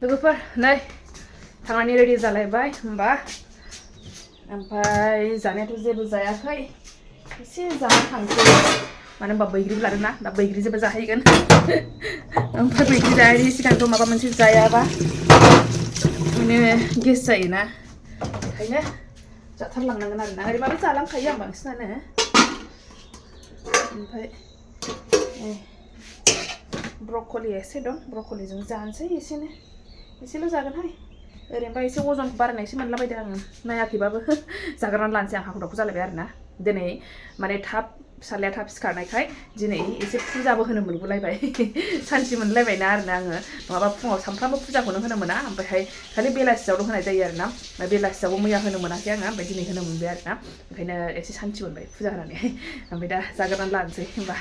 लोगोफोर नै थांनानै रेडि जालायबाय होमबा ओमफ्राय जानायाथ' जेबो जायाखै एसे जाना थांसै मानो होनबा बैग्रिबो लादोंना दा बैग्रिजोंबो जाहैगोन ओमफ्राय बैग्रि जायैनि सिगांथ' माबा मोनसे जायाबा माने गेस जायोना ओंखायनो जाथारलांनांगोन आरोना ओरैबाबो जालांखायो आं बांसिनानो ओमफ्राय ब्रक'लि एसे दं ब्रक'लिजों जानोसै एसेल' जागोनहाय ओरैनोबा एसे अजन बारायनायसो मोनलाबायदों आङो नायाखैबाबो जाग्रोनानै लानोसै आं हाखु दाखु जालायबाय आरोना दिनै माने थाब फिसालाया थाब सिखारनायखाय दिनै एसे फुजाबो होनो मोनगुलायबाय सान्थि मोनलायबायना आरोना आङो नङाबा फुङाव सानफ्रामबो फुजाखौनो होनो मोना ओमफ्रायहाय खालि बेलासियावल' होनाय जायो आरोना बेलासियावबो मैया होनो मोनाखै आङो ओमफ्राय दिनै होनो मोनबाय आरोना ओंखायनो एसे सान्थि मोनबाय फुजा होनानैहाय ओमफ्राय दा जाग्रोनानै लानोसै होमबा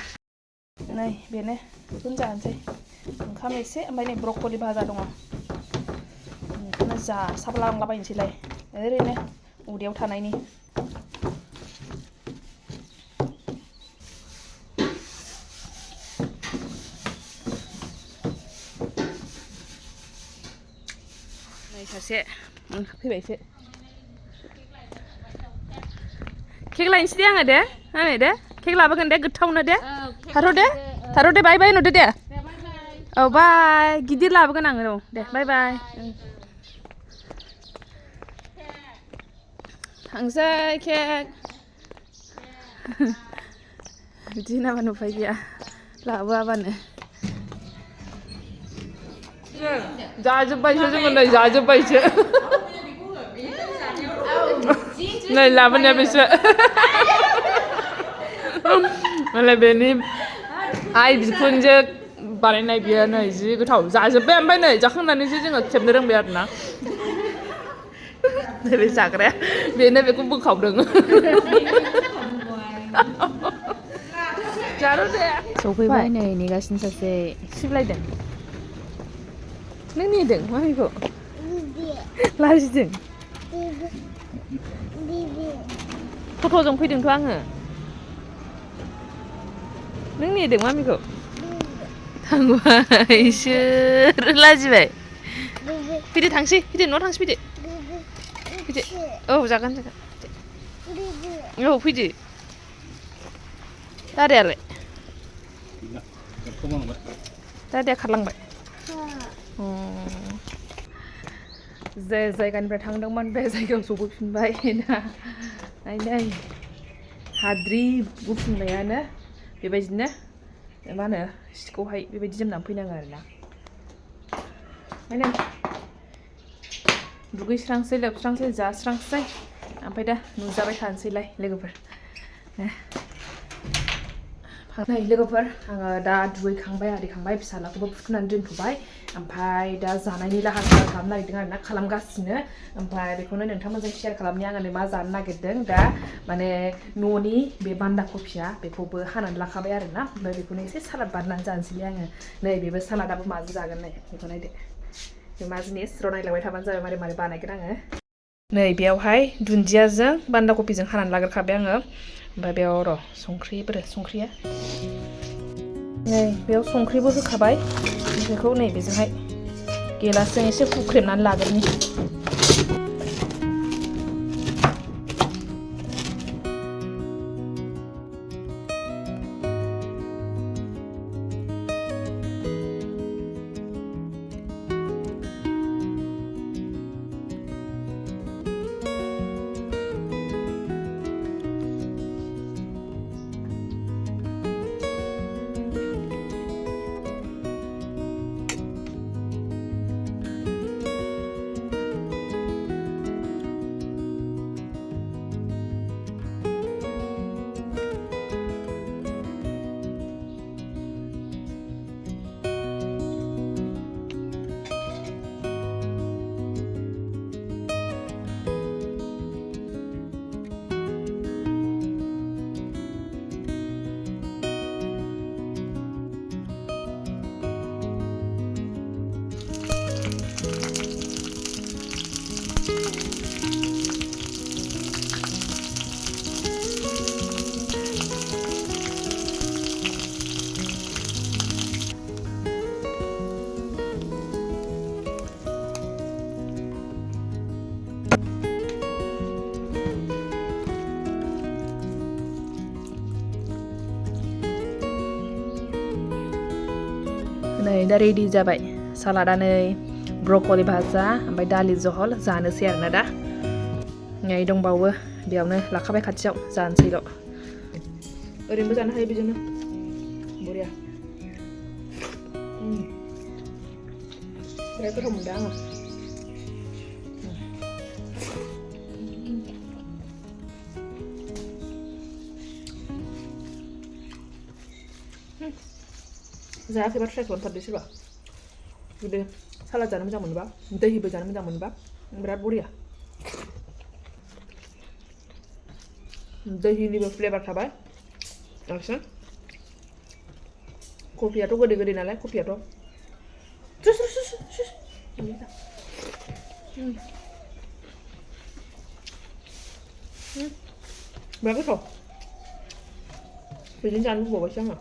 नै बेनो बेखौनो जानोसै ओंखाम एसे ओमफ्राय नै ब्रक'लि भाजा दङ बेखौनो जासाबलांलाबायनोसैलाय ओरैनो उदैयाव थानायनि नै सासे फैबायसो केक लायनोसै दे आङो दे आनै दे केक लाबोगोन दे गोथावनो दे थार' दे बाय होनहरदो दे औ बाय गिदिर लाबोगोन आङो औ दे बाय बाय थांसै केक बिदि होनाबानो उफाय गैया लाबोआबानो जाजोब्बायसो जोङो नै जाजोब्बायसो नै लाबोनाया बेसो मालाय बेनि आइ बिखुनजो बानायनाय बियो नै जि गोथाव जाजोब्बाय ओमफ्राय नै जाखांनानैसो जोङो खेबनो रोंबाय आरोना नैबे जाग्राया बेनो बेखौ बोखावदों सफैबाय नै नेगासिनो सासे सिबलायदों नों नेदों मामिखौ लाजिदों फट'जों फैदोंथ' आङो नों नेदों मामिखौ थांबाय इसोर लाजिबाय फैदो थांसै फैदो न'आव थांसै फैदो औ जागोन औ फैदो दादायालाय दादाया खारलांबाय जे जायगानिफ्राय थांदोंमोन बे जायगायाव सफैफिनबाय ना नै हाद्रि गुफुंनायानो बेबायदिनो मा होनो सिखौहाय बेबायदि जोमनानै फैनाङो आरोना ओंखायनो दुगैस्रांसै लोबस्रांसै जास्रांसै ओमफ्राय दा नुजाबाय थानोसैलाय लोगोफोर नै लोगोफोर आङो दा दुगैखांबाय आरिखांबाय फिसालाखौबो फुथुनानै दोनथ'बाय ओमफ्राय दा जानायनि लाहार फाहार खालामनो नागिरदों आरोना खालामगासिनो ओमफ्राय बेखौनो नोंथांमोनजों शेयार खालामनि आङो मा जानो नागिरदों दा माने न'नि बे बान्दा कफिया बेखौबो हानानै लाखाबाय आरोना ओमफ्राय बेखौनो एसे सालाद बानायनानै जानोसै आङो नै बेबो सालादाबो माजों जागोन नै बेखौ नायदो बे मा जिनिस र' नायलांबाय थाबानो जाबाय मारै मारै बानायगोन आङो नै बेयावहाय दुन्दियाजों बान्दा कफिजों हानानै लाग्रोखाबाय आङो ओमफ्राय बेयाव र' संख्रिया नै बेयाव संख्रिबो होखाबाय बेखौ नै बेजोंहाय गेलासजों एसे हुख्रेमनानै लाग्रोनि नै दा रेडि जाबाय सालादा नै ब्रकलि भाजा ओमफ्राय दालि जहल जानोसै आरोना दा नै दंबावो बेयावनो लाखाबाय खाथियाव जानोसैल' ओरैनोबो जानो हायो बेजोंनो बरिया बिराद गोथाव मोनदों आङो जायाखैबा ट्राइ खालामथारदो सोरबा जुदि सालाद जानो मोजां मोनोबा दैबो जानो मोजां मोनोबा बिराद बरिया दैनिबो फ्लेभार थाबाय बांसिन कफियाथ' गोदै गोदै नालाय कफियाथ' बिराद गोथाव बेजों जानो लुबैबावबायसो आङो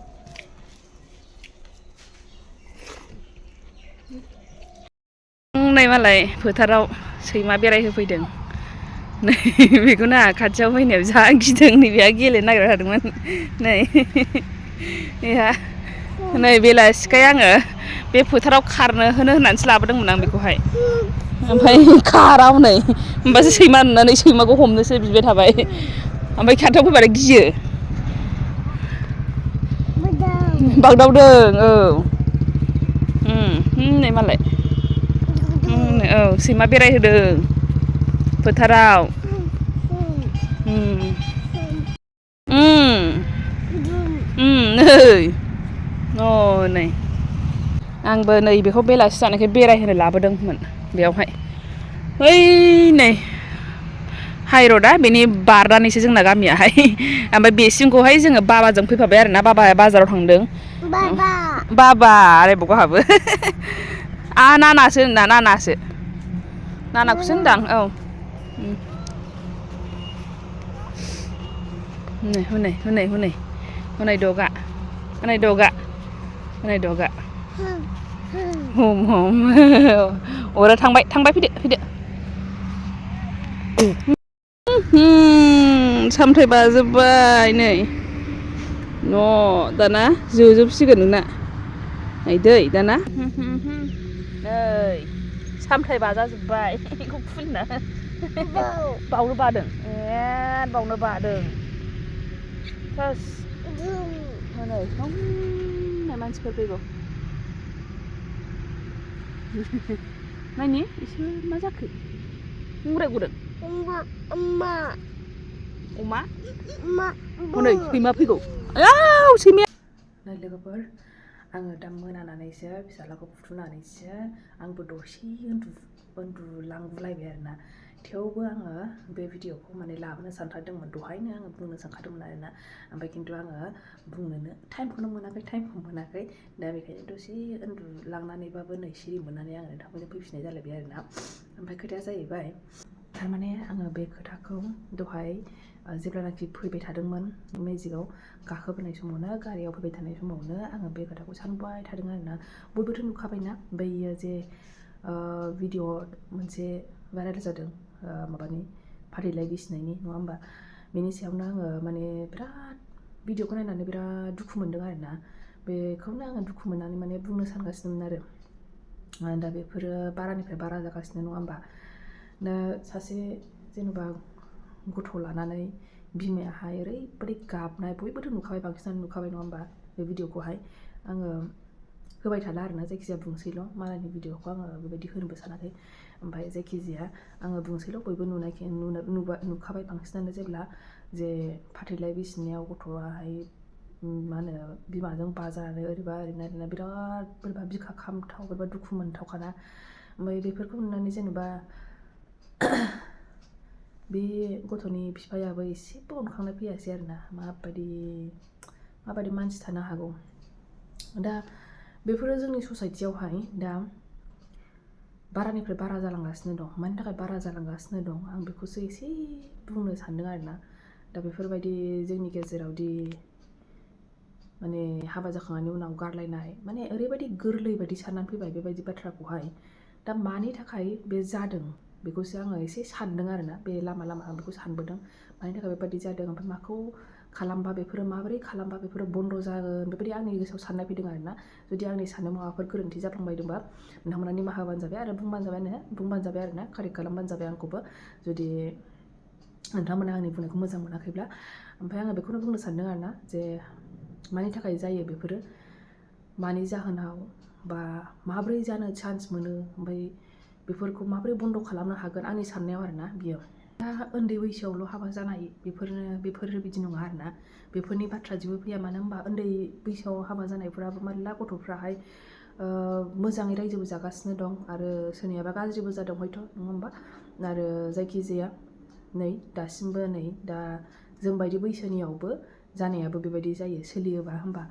नै मालाय फोथाराव सैमा बेरायहोफैदों नै बेखौनो आंहा खाथियाव फैनायाव जा गिदों नै बेहा गेलेनो नागिरबाय थादोंमोन नै बेहा नै बेलासिखाय आङो बे फोथाराव खारनो होननानैसो लाबोदोंमोन आं बेखौहाय ओमफ्राय खारा हनै होमबासो सैमा नुनानै सैमाखौ हमनोसो बिबाय थाबाय ओमफ्राय खाथियाव फैबाथाय गियो बागदावदों औ नै मालाय औ सैमा बेरायहोदों फोथाराव नै आंबो नै बेखौ बेलासि जानायखाय बेरायहोनो लाबोदोंमोन बेयावहाय ओइ नै हाइरडआ बेनि बारनानैसो जोंना गामियाहाय ओमफ्राय बेसिमखौहाय जोङो बाबाजों फैफाबाय आरोना बाबाया बाजाराव थांदों बाबा रायबावगौ आहाबो नानासो होनदा नानाखौसो होनदां औ हनै दगा हम अरा थांबाय फैदो सामथाइ बाजोब्बाय नै दाना जोजोबसिगोन नोंना दै दाना नै सामथाइ बाजाजोब्बाय बेखौ फुनना बावनो बादों बावनो बादों नै मानसिफोर फैगौ नायनि इसोर मा जाखो मुंराय गदों अमा हनै सैमा फैगौ सैमाया नै लोगोफोर आङो दा मोनानानैसो फिसाज्लाखौ फुथुनानैसो आंबो दसे उन्दुलांगुलायबाय आरोना थेवबो आङो बे भिडिअखौ माने लाबोनो सानथारदोंमोन दहायनो आङो बुंनो सानखादोंमोन आरोना ओमफ्राय खिन्थु आङो बुंनोनो टाइमखौ मोनाखै दा बेखायनो दसे उन्दुलांनानैबाबो नै सिरि मोननानै आङो थाबैनो फैफिननाय जालायबाय आरोना ओमफ्राय खोथाया जाहैबाय थारमाने आङो बे खोथाखौ दहाय जेब्लानाखि फैबाय थादोंमोन मेजिकआव गाखोबोनाय समावनो गारियाव फैबाय थानाय समावनो आङो बे खोथाखौ सानबाय थादों आरोना बयबोथ' नुखाबायना बैयो जे भिडिअ मोनसे भाइरेल जादों माबानि फाथैलाइ बिसिनायनि नङा होमबा बेनि सायावनो आङो माने बिराद भिडिअखौ नायनानै बिराद दुखु मोनदों आरोना बेखौनो आङो दुखु मोननानै माने बुंनो सानगासिनोमोन आरो दा बेफोरो बारानिफ्राय बारा जागासिनो नङा होमबा दा सासे जेनेबा गथ' लानानै बिमायाहाय ओरैबायदि गाबनाय बयबोथ' नुखाबाय बांसिनानो नुखाबाय नङा होमबा बे भिडिअखौहाय आङो होबाय थाला आरोना जायखिजाया बुंसैल' मालायनि भिडिअखौ आङो बेबायदि होनोबो सानाखै ओमफ्राय जायखिजाया आङो बुंसैल' बयबो नुखाबाय बांसिनानो जेब्ला जे फाथैलाइ बिसिनायाव गथ'आहाय मा होनो बिमाजों बाजानानै ओरैबा बिराद बोरैबा बिखा खामथाव बोरैबा दुखु मोनथावखाना ओमफ्राय बेफोरखौ नुनानै जेनेबा बे गथ'नि बिफायाबो एसेबो अनखांनाय फैयासै आरोना माबायदि मानसि थानो हागौ दा बेफोरो जोंनि ससाइटियावहाय दा बारानिफ्राय बारा जालांगासिनो दं मानि थाखाय बारा जालांगासिनो दं आं बेखौसो एसे बुंनो सानदों आरोना दा बेफोरबायदि जोंनि गेजेरावदि माने हाबा जाखांनायनि उनाव गारलायनाय माने ओरैबायदि गोरलै बायदि साननानै फैबाय बेबायदि बाथ्राखौहाय दा मानि थाखाय बे जादों बेखौसो आङो एसे सानदों आरोना बे लामा आं बेखौ सानबोदों मानि थाखाय बेबायदि जादों ओमफ्राय माखौ खालामबा बेफोरो माबोरै खालामबा बेफोरो बन्द' जागोन बेबायदि आंनि गोसोआव साननाय फैदों आरोना जुदि आंनि साननायाव माबाफोर गोरोन्थि जाफ्लांबायदोंबा नोंथांमोना निमाहा होबानो जाबाय आरो बुंबानो जाबाय आरोना कारेक्ट खालामबानो जाबाय आंखौबो जुदि नोंथांमोना आंनि बुंनायखौ मोजां मोनाखैब्ला ओमफ्राय आङो बेखौनो बुंनो सानदों आरोना जे मानि थाखाय जायो बेफोरो मानि जाहोनाव बा माब्रै जानो चान्स मोनो ओमफ्राय बेफोरखौ माबोरै बन्द' खालामनो हागोन आंनि साननायाव आरोना बियो दा उन्दै बैसोआवल' हाबा जानाय बेफोरो बिदि नङा आरोना बेफोरनि बाथ्रा जेबो फैया मानो होनबा उन्दै बैसोआव हाबा जानायफोराबो मेरला गथ'फ्राहाय मोजाङै रायजोबो जागासिनो दं आरो सोरनियाबा गाज्रिबो जादों हयथ' नङा होमबा आरो जायखिजाया नै दासिमबो नै दा जोंबायदि बैसोनियावबो जानायाबो बेबायदि जायो सोलियोबा होमबा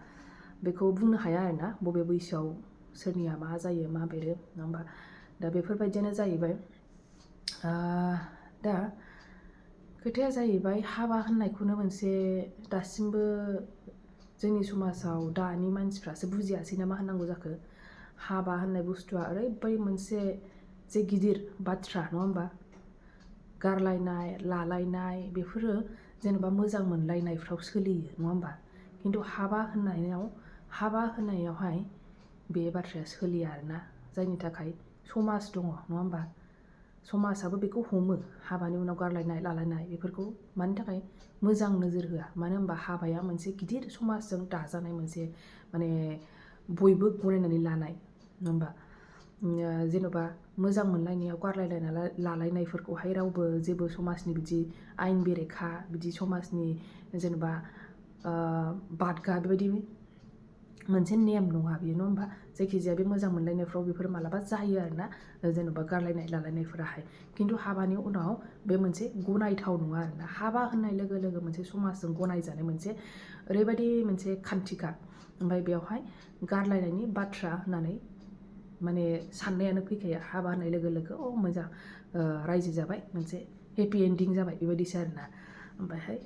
बेखौ बुंनो हाया आरोना बबे बैसोआव सोरनिया मा जायो मा बेरो नङा होमबा दा बेफोरबायदियानो जाहैबाय दा खोथाया जाहैबाय हाबा होननायखौनो मोनसे दासिमबो जोंनि समाजाव दानि मानसिफ्रासो बुजियासै ना मा होननांगौ जाखो हाबा होननाय बुस्थुआ ओरैबायदि मोनसे जे गिदिर बाथ्रा नङा होमबा गारलायनाय लालायनाय बेफोरो जेनेबा मोजां मोनलायनायफ्राव सोलियो नङा होमबा खिन्थु हाबा होनायावहाय बे बाथ्राया सोलिया आरोना जायनि थाखाय समाज दङ नङा होमबा समाजाबो बेखौ हमो हाबानि उनाव गारलायनाय लालायनाय बेफोरखौ मानि थाखाय मोजां नोजोर होआ मानो होनबा हाबाया मोनसे गिदिर समाजजों दाजानाय मोनसे माने बयबो गनायनानै लानाय नङा होमबा जेन'बा मोजां मोनलायनायाव गारलायलायना लालायनायफोरखौहाय रावबो जेबो समाजनि बिदि आयेन बेरेखा बिदि समाजनि जेनेबा बादगा बेबायदि मोनसे नेम नङा बेयो नङा होमबा जायखिजाया बे मोजां मोनलायनायफ्राव बेफोर मालाबा जायो आरोना जेन'बा गारलायनाय लालायनायफोराहाय खिन्थु हाबानि उनाव बे मोनसे गनायथाव नङा आरोना हाबा होननाय लोगो लोगो मोनसे समाजजों गनायजानाय मोनसे ओरैबायदि मोनसे खान्थिखा ओमफ्राय बेवहाय गारलायनायनि बाथ्रा होननानै माने साननायानो फैखाया हाबा होननाय लोगो लोगो मोजां रायजो जाबाय मोनसे हेपि एन्डिं जाबाय बेबायदिसो आरोना ओमफ्रायहाय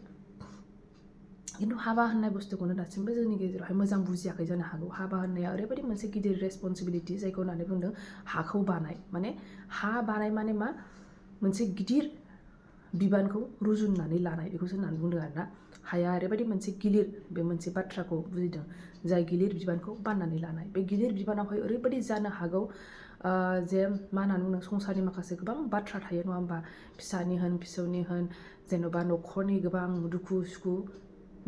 खिन्थु हाबा होननाय बुस्थुखौनो दासिमबो जोंनि गेजेरावहाय मोजां बुजियाखै जानो हागौ हाबा होननाया ओरैबायदि मोनसे गिदिर रेसपन्सिबिलिटि जायखौ होननानै बुंदों हाखौ बानाय माने हा बानाय माने मा मोनसे गिदिर बिबानखौ रुजुननानै लानाय बेखौसो होननानै बुंदों आरोना हाया ओरैबायदि मोनसे गिलिर बे मोनसे बाथ्राखौ बुजिदों जाय गिलिर बिबानखौ बाननानै लानाय बे गिलिर बिबानावहाय ओरैबायदि जानो हागौ जे मा होननानै बुंदों संसारनि माखासे गोबां बाथ्रा थायो नङा होमबा फिसानि होन फिसौनि होन जेन'बा न'खरनि गोबां दुखु सुखु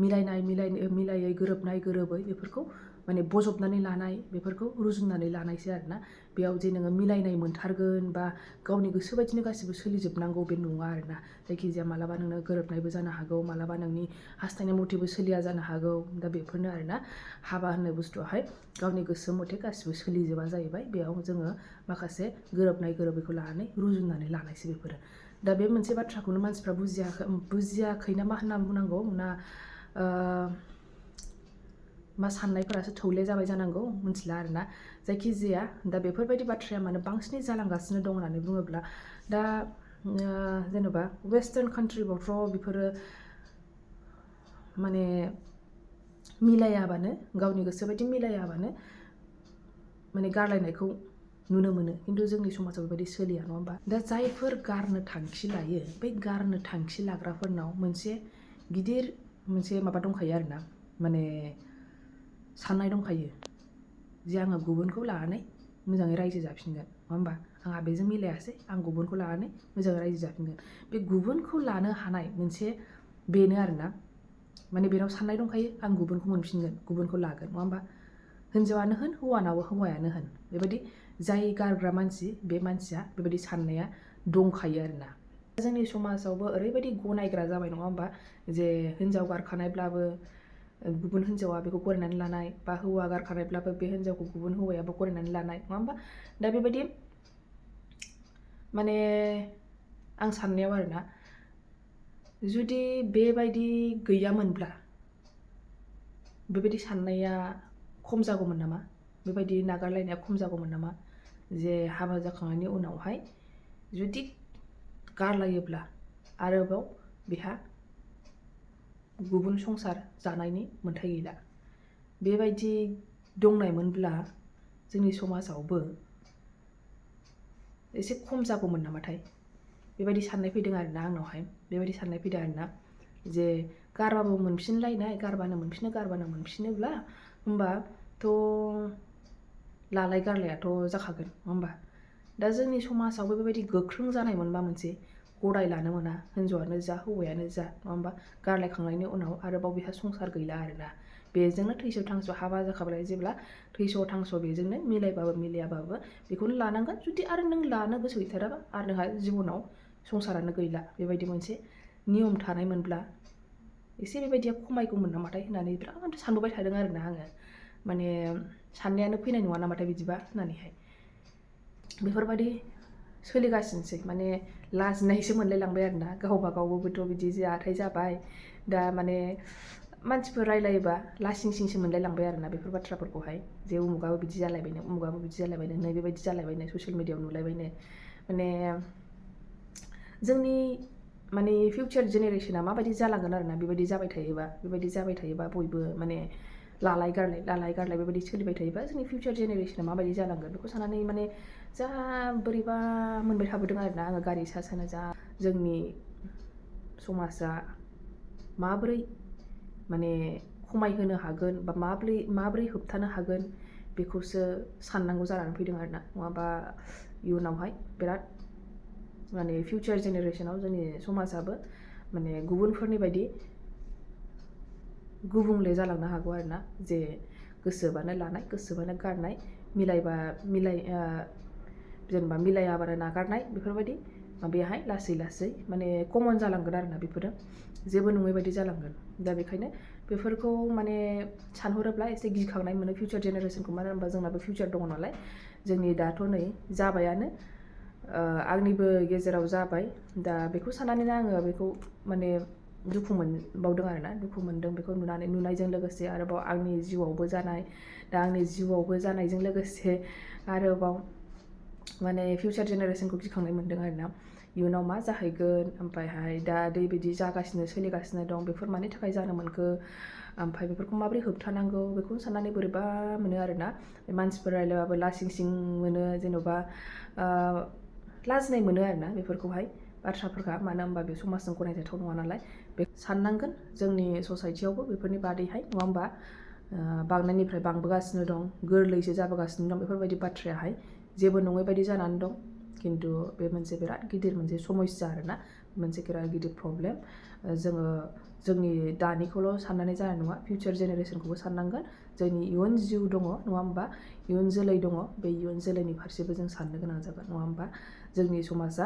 मिलायै गोरोबनाय गोरोबै बेफोरखौ माने बजबनानै लानाय बेफोरखौ रुजुननानै लानायसो आरोना बेयाव जे नोङो मिलायनाय मोनथारगोन बा गावनि गोसो बायदिनो गासिबो सोलिजोबनांगौ बे नङा आरोना जायखिजाया मालाबा नोंनो गोरोबनायबो जानो हागौ मालाबा नोंनि हास्थायनाय मथेबो सोलिया जानो हागौ दा बेफोरनो आरोना हाबा होननाय बुस्थुआहाय गावनि गोसो मथे गासिबो सोलिजोबा जाहैबाय बेयाव जोङो माखासे गोरोबनाय गोरोबैखौ लानानै रुजुननानै लानायसो बेफोरो दा बे मोनसे बाथ्राखौनो मानसिफ्रा बुजियाखै ना मा होननानै बुंनांगौ ना मा साननायफोरासो थौले जाबाय जानांगौ मिथिला आरोना जायखिजाया दा बेफोरबायदि बाथ्राया मानो बांसिनै जालांगासिनो दं होननानै बुङोब्ला दा जेन'बा वेस्टार्न कान्ट्रिफ्रावथ' बेफोरो माने मिलायाबानो गावनि गोसो बायदि मिलायाबानो माने गारलायनायखौ नुनो मोनो खिन्थु जोंनि समाजाव बेबायदि सोलिया नङा होमबा दा जायफोर गारनो थांखि लायो बै गारनो थांखि लाग्राफोरनाव मोनसे गिदिर मोनसे माबा दंखायो आरोना माने साननाय दंखायो जे आङो गुबुनखौ लानानै मोजाङै रायजो जाफिनगोन नङा होमबा आंहा बेजों मिलायासै आं गुबुनखौ लानानै मोजाङै रायजो जाफिनगोन बे गुबुनखौ लानो हानाय मोनसे बेनो आरोना माने बेनाव साननाय दंखायो आं गुबुनखौ मोनफिनगोन गुबुनखौ लागोन नङा होमबा हिन्जावानो होन हौवायानो होन बेबायदि जाय गारग्रा मानसि बे मानसिया बेबायदि साननाया दंखायो आरोना जोंनि समाजावबो ओरैबायदि गनायग्रा जाबाय नङा होमबा जे हिन्जाव गारखानायब्लाबो गुबुन हिन्जावा बेखौ गनायनानै लानाय बा हौवा गारखानायब्लाबो बे हिन्जावखौ गुबुन हौवायाबो गनायनानै लानाय नङा होमबा दा बेबायदि माने आं साननायाव आरोना जुदि बेबायदि गैयामोनब्ला बेबायदि साननाया खम जागौमोन नामा बेबायदि नागारलायनाया खम जागौमोन नामा जे हाबा जाखांनायनि उनावहाय जुदि गारलायोब्ला आरोबाव बेहा गुबुन संसार जानायनि मोन्थाय गैला बेबायदि दंनायमोनब्ला जोंनि समाजावबो एसे खम जागौमोन नामाथाय बेबायदि साननाय फैदों आरोना आंनावहाय बेबायदि साननाय फैदों आरोना जे गारबाबो मोनफिनलायनाय गारबानो मोनफिनोब्ला होमबाथ' लालाय गारलायाथ' जाखागोन नङा होमबा दा जोंनि समाजावबो बेबायदि गोख्रों जानाय मोनबा मोनसे गदाय लानो मोना हिन्जावानो जा हौवायानो जा नङा होमबा गारलायखांनायनि उनाव आरोबाव बेहा संसार गैला आरोना बेजोंनो थैस' थांस' हाबा जाखाबाय जेब्ला थैस' थांस' बेजोंनो मिलायबाबो मिलायाबाबो बेखौनो लानांगोन जुदि आरो नों लानो गोसो गैथाराबा आरो नोंहा जिबनाव संसारानो गैला बेबायदि मोनसे नियम थानायमोनब्ला एसे बेबायदिया खमायगौमोन नामाथाय होननानै बिराद सानबोबाय थादों आरोना आङो माने साननायानो फैनाय नङा नामाथाय बिदिबा होननानैहाय बेफोरबायदि सोलिगासिनोसै माने लाजिनायसो मोनलायलांबाय आरोना गावबा गावबोथ' बिदि जाथाय जाबाय दा माने मानसिफोर रायलायोबा लासिं सिंसो मोनलायलांबाय आरोना बेफोर बाथ्राफोरखौहाय जे उमुगाबो बिदि जालायबायनो उमुगाबो बिदि जालायबायनो नै बेबायदि जालायबायनो ससियेल मिडियायाव नुलायबायनो माने जोंनि माने फिउचार जेनेरेशना माबायदि जालांगोन आरोना बेबायदि जाबाय थायोबा बयबो माने लालाय गारलाय बेबायदि सोलिबाय थायोबा जोंनि फिउचार जेनेरेशना माबायदि जालांगोन बेखौ साननानै माने जा बोरैबा मोनबाय थाबोदों आरोना आङो गारि सानो जा जोंनि समाजा माबोरै माने खमायहोनो हागोन बा माबोरै होबथानो हागोन बेखौसो साननांगौ जानानै फैदों आरोना नङाबा इयुनावहाय बिराद माने फिउचार जेनेरेशनाव जोंनि समाजाबो माने गुबुनफोरनि बायदि गुबुंले जालांनो हागौ आरोना जे गोसोबानो लानाय गोसोबानो गारनाय जेनेबा मिलायाबानो नागारनाय बेफोरबायदि माबायाहाय लासै माने कमन जालांगोन आरोना बेफोरो जेबो नङै बायदि जालांगोन दा बेखायनो बेफोरखौ माने सानहरोब्ला एसे गिखांनाय मोनो फिउचार जेनेरेशनखौ मानो होनबा जोंनाबो फिउचार दङ नालाय जोंनि दाथ' नै जाबायानो आंनिबो गेजेराव जाबाय दा बेखौ साननानैनो आङो बेखौ माने दुखु मोनबावदों आरोना दुखु मोनदों बेखौ नुनायजों लोगोसे आरोबाव आंनि जिउआवबो जानाय दा आंनि जिउआवबो जानायजों लोगोसे आरोबाव माने फिउचार जेनेरेशनखौ गिखांनाय मोनदों आरोना इयुनाव मा जाहैगोन ओमफ्रायहाय दा दैबायदि जागासिनो सोलिगासिनो दं बेफोर मानि थाखाय जानो मोनखो ओमफ्राय बेफोरखौ माबोरै होबथानांगौ बेखौ साननानै बोरैबा मोनो आरोना मानसिफोर रायलायबाबो लासिं सिं मोनो जेन'बा लाजिनाय मोनो आरोना बेफोरखौहाय बाथ्राफोरखा मानो होनबा बे समाजजों गनायजाथाव नङा नालाय बे साननांगोन जोंनि ससाइटियावबो बेफोरनि बादैहाय नङा होमबा बांनायनिफ्राय बांबोगासिनो दं गोरलैसो जाबोगासिनो दं बेफोरबायदि बाथ्रायाहाय जेबो नङै बायदि जानानै दं खिन्थु बे मोनसे बिराद गिदिर मोनसे समस्या आरोना मोनसे बिराद गिदिर प्रब्लेम जोङो जोंनि दानिखौल' साननानै जानाय नङा फिउचार जेनेरेशनखौबो साननांगोन जोंनि इयुन जिउ दङ नङा होमबा इयुन जोलै दङ बे इयुन जोलैनि फारसेबो जों साननो गोनां जागोन नङा होमबा जोंनि समाजा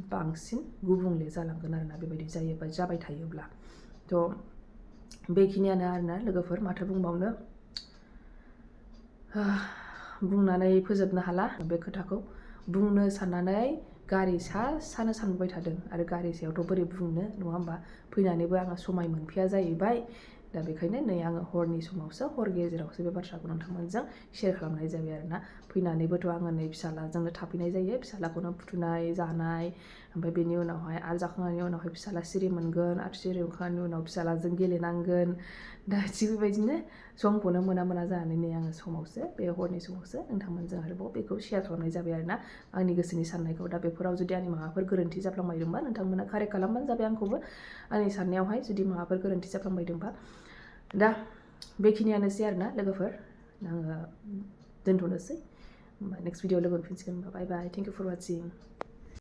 बांसिन गुबुंले जालांगोन आरोना बेबायदि जाबाय थायोब्ला थ' बेखिनियानो आरोना लोगोफोर माथो बुंबावनो बुंनानै फोजोबनो हाला बे खोथाखौ बुंनो साननानै गारि सानो सानबाय थादों आरो गारि सायावथ' बोरै बुंनो नङा होमबा फैनानैबो आङो समाय मोनफैया जाहैबाय दा बेखायनो नै आङो हरनि समावसो हर गेजेरावसो बे बाथ्राखौ नोंथांमोनजों शेयार खालामनाय जाबाय आरोना फैनानैबोथ' आङो नै फिसालाजोंनो थाफैनाय जायो फिसालाखौनो फुथुनाय जानाय ओमफ्राय बेनि उनावहाय आरो जाखांनायनि उनावहाय फिसाला सिरि मोनगोन आरो सिरि मोनखांनायनि उनाव फिसालाजों गेलेनांगोन दा थिग बेबायदिनो समखौनो मोना जानानै नै आङो समावसो बे हरनि समावसो नोंथांमोनजों आरोबाव बेखौ शेयार खालामनाय जाबाय आरोना आंनि गोसोनि साननायखौ दा बेफोराव जुदि आंनि माबाफोर गोरोन्थि जाफ्लांबायदोंबा नोंथांमोना कारेक्ट खालामबानो जाबाय आंखौबो आंनि साननायावहाय जुदि माबाफोर गोरोन्थि जाफ्लांबायदोंबा दा बेखिनियानोसै आरोना लोगोफोर आङो दोनथ'नोसै होमबा नेक्स्ट भिडिअ लोगो मोनफिनसिगोन बाय बाय थेंक इउ फर वाचिं